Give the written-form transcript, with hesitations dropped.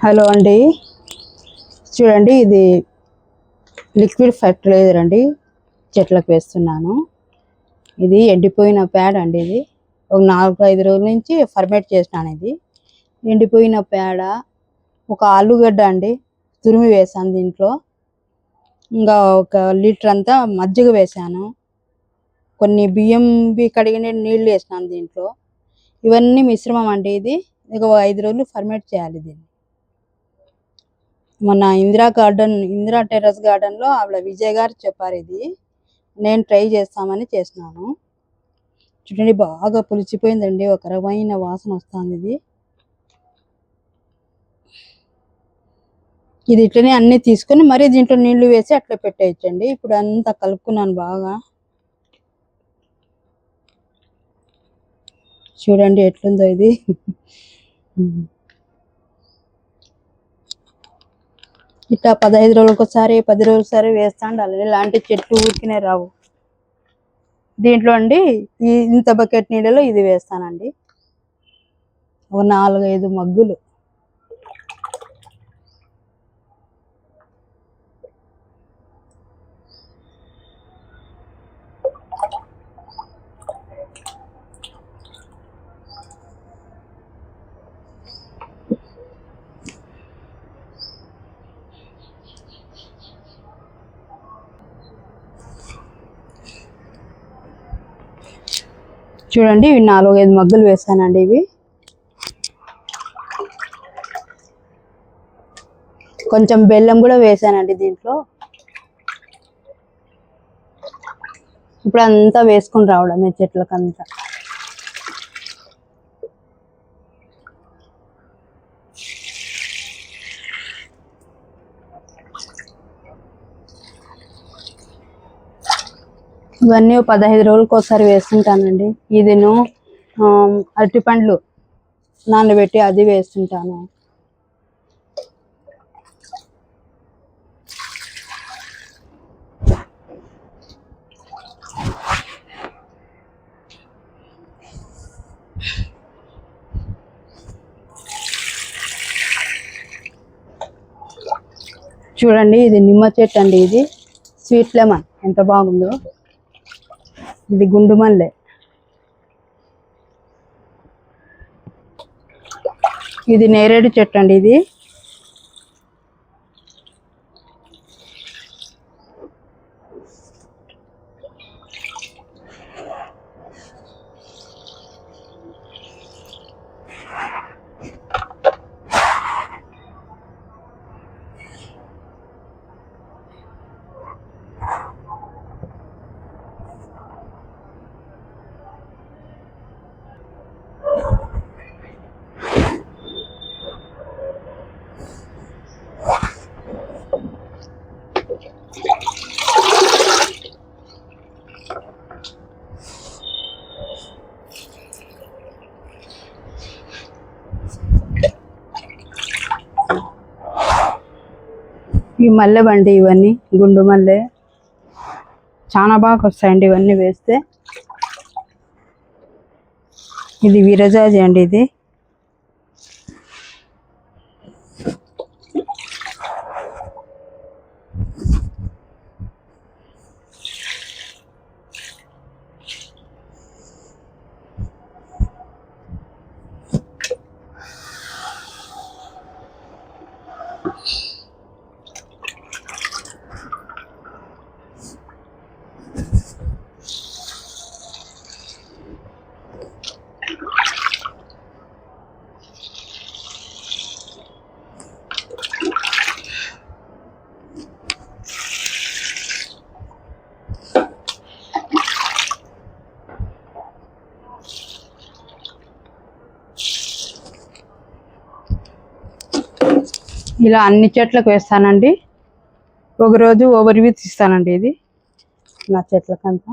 Hello అండి, చూడండి ఇది లిక్విడ్ ఫర్టిలైజర్ అండి. చెట్లకు వేస్తున్నాను. ఇది ఎండిపోయిన ప్యాడ్ అండి. ఇది ఒక 4-5 రోజుల నుంచి ఫర్మేట్ చేసినాను. ఇది ఎండిపోయిన పేడ, ఒక ఆలుగడ్డ అండి తురిమి వేసాను దీంట్లో. ఇంకా 1 లీటర్ అంతా మజ్జిగ వేసాను. కొన్ని బియ్యం కడిగిన నీళ్ళు వేసినాను దీంట్లో. ఇవన్నీ మిశ్రమం అండి. ఇది ఒక 5 రోజులు ఫర్మేట్ చేయాలి. దీన్ని మొన్న ఇందిరా టెర్రస్ గార్డెన్ లో ఆవిడ విజయ్ గారు చెప్పారు. ఇది నేను ట్రై చేస్తామని చేసినాను. చూడండి, బాగా పులిచిపోయిందండి. ఒక రకమైన వాసన వస్తుంది. ఇది ఇట్లనే అన్ని తీసుకొని మరి దీంట్లో నీళ్లు వేసి అట్లా పెట్టేయచ్చండి. ఇప్పుడు అంతా కలుపుకున్నాను బాగా. చూడండి ఎట్లుందో ఇది. ఇట్లా 15 రోజులకు ఒకసారి 10 రోజులకు ఒకసారి వేస్తా ఉండాలి. ఇలాంటి చెట్లు ఊరికినే రావు. దీంట్లో అండి ఇంత బకెట్ నీళ్ళలో ఇది వేస్తానండి. ఒక 4-5 మగ్గులు. చూడండి, ఇవి 4-5 మగ్గులు వేసానండి. ఇవి కొంచెం బెల్లం కూడా వేసానండి దీంట్లో. ఇప్పుడు అంతా వేసుకొని రావడమే చెట్లకంతా. ఇవన్నీ 15 రోజులకు ఒకసారి వేస్తుంటానండి. ఇదిను అరటి పండ్లు నానబెట్టి అది వేస్తుంటాను. చూడండి, ఇది నిమ్మ చెట్టు అండి. ఇది స్వీట్ లెమన్ ఎంత బాగుందో. ఇది గుండు మల్లె. ఇది నేరేడు చెట్టు అండి. ఇది ఈ మల్లె బండి. ఇవన్నీ గుండు మల్లె చాలా బాగా వస్తాయండి ఇవన్నీ వేస్తే. ఇది విరజాజి అండి. ఇది ఇలా అన్ని చెట్లకు వేస్తానండి. ఒకరోజు ఓవర్వ్యూ తీస్తానండి. ఇది నా చెట్లకంతా.